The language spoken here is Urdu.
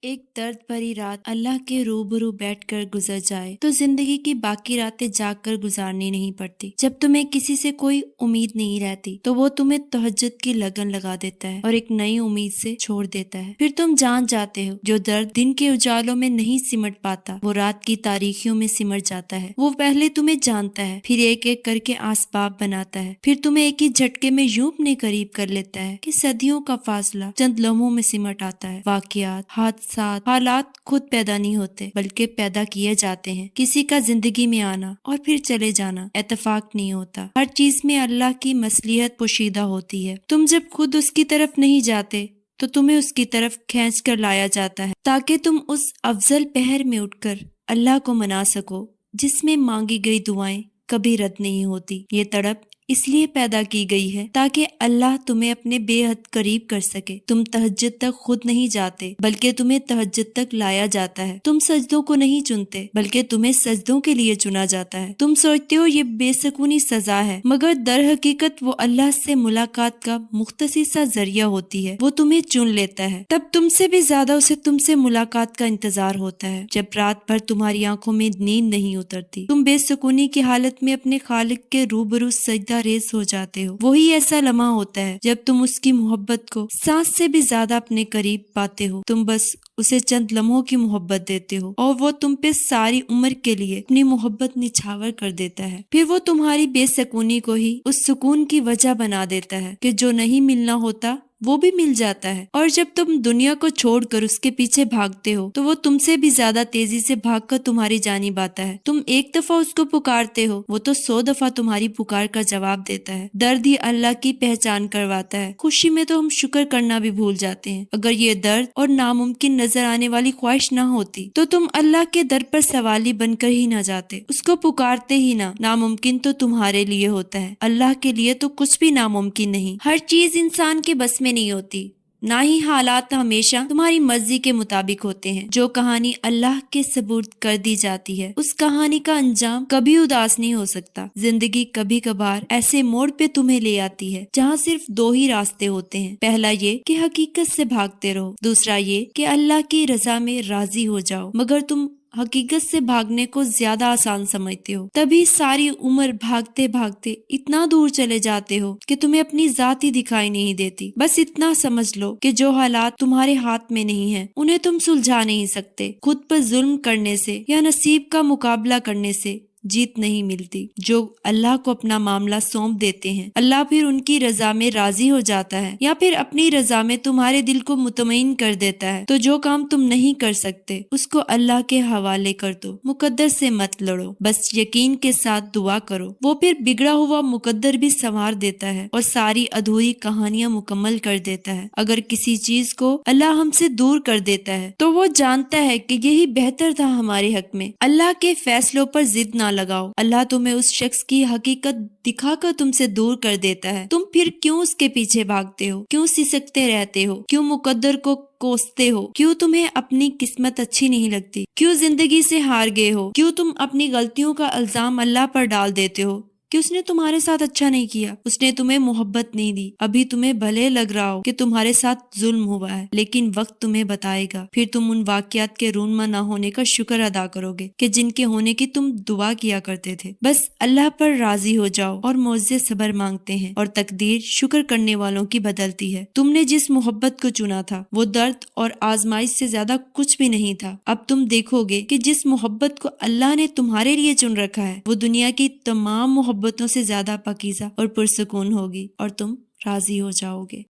ایک درد بھری رات اللہ کے روبرو بیٹھ کر گزر جائے تو زندگی کی باقی راتیں جاگ کر گزارنی نہیں پڑتی۔ جب تمہیں کسی سے کوئی امید نہیں رہتی تو وہ تمہیں تہجد کی لگن لگا دیتا ہے اور ایک نئی امید سے چھوڑ دیتا ہے۔ پھر تم جان جاتے ہو جو درد دن کے اجالوں میں نہیں سمٹ پاتا وہ رات کی تاریکیوں میں سمٹ جاتا ہے۔ وہ پہلے تمہیں جانتا ہے، پھر ایک ایک کر کے اسباب بناتا ہے، پھر تمہیں ایک ہی جھٹکے میں یوں اپنے قریب کر لیتا ہے کہ صدیوں کا فاصلہ چند لمحوں میں سمٹ آتا ہے۔ واقعات، حالات خود پیدا نہیں ہوتے بلکہ پیدا کیے جاتے ہیں۔ کسی کا زندگی میں آنا اور پھر چلے جانا اتفاق نہیں ہوتا، ہر چیز میں اللہ کی مصلحت پوشیدہ ہوتی ہے۔ تم جب خود اس کی طرف نہیں جاتے تو تمہیں اس کی طرف کھینچ کر لایا جاتا ہے تاکہ تم اس افضل پہر میں اٹھ کر اللہ کو منا سکو جس میں مانگی گئی دعائیں کبھی رد نہیں ہوتی۔ یہ تڑپ اس لیے پیدا کی گئی ہے تاکہ اللہ تمہیں اپنے بے حد قریب کر سکے۔ تم تہجد تک خود نہیں جاتے بلکہ تمہیں تہجد تک لایا جاتا ہے۔ تم سجدوں کو نہیں چنتے بلکہ تمہیں سجدوں کے لیے چنا جاتا ہے۔ تم سوچتے ہو یہ بے سکونی سزا ہے مگر در حقیقت وہ اللہ سے ملاقات کا مختصر سا ذریعہ ہوتی ہے۔ وہ تمہیں چن لیتا ہے، تب تم سے بھی زیادہ اسے تم سے ملاقات کا انتظار ہوتا ہے۔ جب رات بھر تمہاری آنکھوں میں نیند نہیں اترتی، تم بے سکونی کی حالت میں اپنے خالق کے روبرو سجدہ ریز ہو جاتے ہو۔ وہی ایسا لمحہ ہوتا ہے جب تم اس کی محبت کو سانس سے بھی زیادہ اپنے قریب پاتے ہو۔ تم بس اسے چند لمحوں کی محبت دیتے ہو اور وہ تم پہ ساری عمر کے لیے اپنی محبت نچھاور کر دیتا ہے۔ پھر وہ تمہاری بے سکونی کو ہی اس سکون کی وجہ بنا دیتا ہے کہ جو نہیں ملنا ہوتا وہ بھی مل جاتا ہے۔ اور جب تم دنیا کو چھوڑ کر اس کے پیچھے بھاگتے ہو تو وہ تم سے بھی زیادہ تیزی سے بھاگ کر تمہاری جانب آتا ہے۔ تم ایک دفعہ اس کو پکارتے ہو، وہ تو 100 دفعہ تمہاری پکار کا جواب دیتا ہے۔ درد ہی اللہ کی پہچان کرواتا ہے، خوشی میں تو ہم شکر کرنا بھی بھول جاتے ہیں۔ اگر یہ درد اور ناممکن نظر آنے والی خواہش نہ ہوتی تو تم اللہ کے در پر سوالی بن کر ہی نہ جاتے، اس کو پکارتے ہی نہ۔ ناممکن تو تمہارے لیے ہوتا ہے، اللہ کے لیے تو کچھ بھی ناممکن نہیں۔ ہر چیز انسان کے بس میں نہیں ہوتی، نہ ہی حالات ہمیشہ تمہاری مرضی کے مطابق ہوتے ہیں۔ جو کہانی اللہ کے سپرد کر دی جاتی ہے اس کہانی کا انجام کبھی اداس نہیں ہو سکتا۔ زندگی کبھی کبھار ایسے موڑ پہ تمہیں لے آتی ہے جہاں صرف دو ہی راستے ہوتے ہیں، پہلا یہ کہ حقیقت سے بھاگتے رہو، دوسرا یہ کہ اللہ کی رضا میں راضی ہو جاؤ۔ مگر تم حقیقت سے بھاگنے کو زیادہ آسان سمجھتے ہو، تبھی ساری عمر بھاگتے بھاگتے اتنا دور چلے جاتے ہو کہ تمہیں اپنی ذات ہی دکھائی نہیں دیتی۔ بس اتنا سمجھ لو کہ جو حالات تمہارے ہاتھ میں نہیں ہیں انہیں تم سلجھا نہیں سکتے۔ خود پر ظلم کرنے سے یا نصیب کا مقابلہ کرنے سے جیت نہیں ملتی۔ جو اللہ کو اپنا معاملہ سونپ دیتے ہیں اللہ پھر ان کی رضا میں راضی ہو جاتا ہے یا پھر اپنی رضا میں تمہارے دل کو مطمئن کر دیتا ہے۔ تو جو کام تم نہیں کر سکتے اس کو اللہ کے حوالے کر دو، مقدر سے مت لڑو، بس یقین کے ساتھ دعا کرو، وہ پھر بگڑا ہوا مقدر بھی سنوار دیتا ہے اور ساری ادھوری کہانیاں مکمل کر دیتا ہے۔ اگر کسی چیز کو اللہ ہم سے دور کر دیتا ہے تو وہ جانتا ہے کہ یہی بہتر تھا ہمارے حق میں۔ اللہ کے فیصلوں پر ضد نہ لگاؤ، اللہ تمہیں اس شخص کی حقیقت دکھا کر تم سے دور کر دیتا ہے۔ تم پھر کیوں اس کے پیچھے بھاگتے ہو، کیوں سسکتے رہتے ہو، کیوں مقدر کو کوستے ہو، کیوں تمہیں اپنی قسمت اچھی نہیں لگتی، کیوں زندگی سے ہار گئے ہو، کیوں تم اپنی غلطیوں کا الزام اللہ پر ڈال دیتے ہو کہ اس نے تمہارے ساتھ اچھا نہیں کیا، اس نے تمہیں محبت نہیں دی۔ ابھی تمہیں بھلے لگ رہا ہو کہ تمہارے ساتھ ظلم ہوا ہے لیکن وقت تمہیں بتائے گا، پھر تم ان واقعات کے رونما نہ ہونے کا شکر ادا کرو گے کہ جن کے ہونے کی تم دعا کیا کرتے تھے۔ بس اللہ پر راضی ہو جاؤ اور معجزے صبر مانگتے ہیں اور تقدیر شکر کرنے والوں کی بدلتی ہے۔ تم نے جس محبت کو چنا تھا وہ درد اور آزمائش سے زیادہ کچھ بھی نہیں تھا۔ اب تم دیکھو گے کہ جس محبت کو اللہ نے تمہارے لیے چن رکھا ہے وہ دنیا کی تمام محبتوں سے زیادہ پاکیزہ اور پرسکون ہوگی اور تم راضی ہو جاؤ گے۔